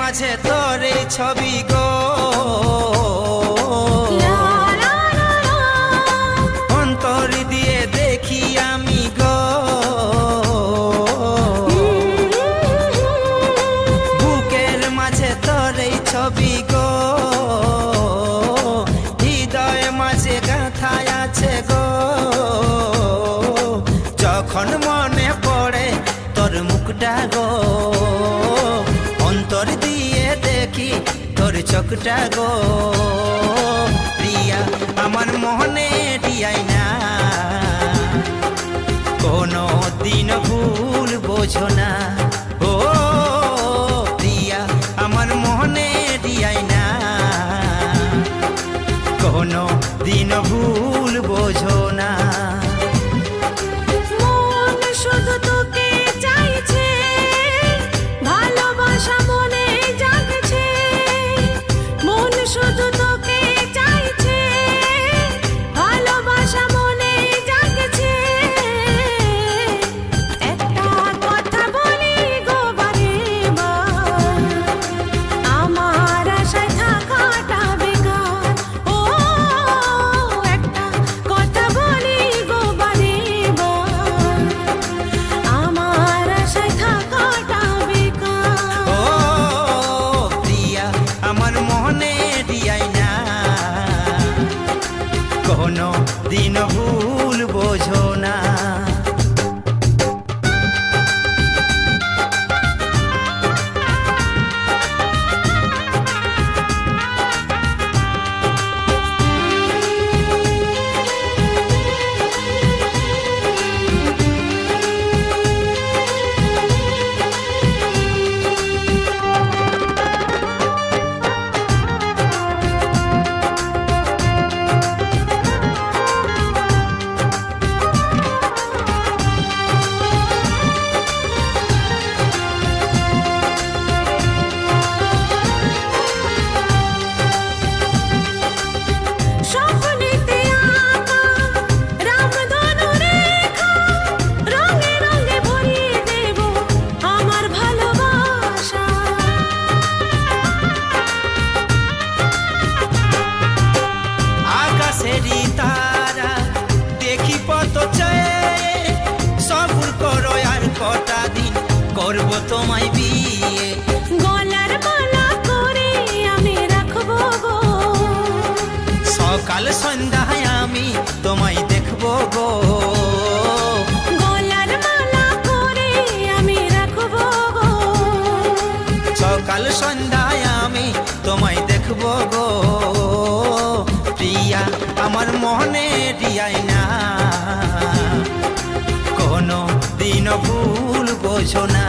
মাঝে তোর এই ছবি গো, অন্তর দিয়ে দেখি আমি গো, বুকের মাঝে তোর এই ছবি গো, হৃদয় মাঝে গাঁথা আছে গো। যখন মনে পড়ে তোর মুখটা গো, অন্তর দিয়ে দেখি তোর চোখটা গো। প্রিয়া আমার মনে দিয়াই না, কোনো দিন ভুল বোঝো না। ও প্রিয়া আমার মনে দিয়াই না, কোনো দিন ভুল বোঝো না। শুধু তোকে চাইছে, ভালোবাসা মনে জাগছে, মন শুধু তোকে চাইছে, ভালোবাসা মনে জাগছে। একটা কথা বলি গো বারে বার, আমার আশায় থাকাটা বেকার। ও একটা কথা বলি গো বারে বার, আমার আশায় থাকাটা বেকার। ও প্রিয়া আমার মনে দিয়াই না, কোনো দিন ভুল বোঝো না। স্বপ্নেতে আঁকা রামধনু রেখা, রঙে রঙে ভরিয়ে দেব আমার ভালোবাসা। আকাশেরই তারা দেখি পত চায়, সবুর করো আর কটা দিন করব তোমায় বিয়ে। গলার মালা করে আমি রাখবো গো, সকাল সন্ধ্যায় আমি তোমায় দেখবো গো। গলার মালা করে আমি রাখবো গো, সকাল সন্ধ্যায় আমি তোমায় দেখবো গো। প্রিয়া আমার মনে দিয়াই না, কোনো দিন ভুল বোঝো না।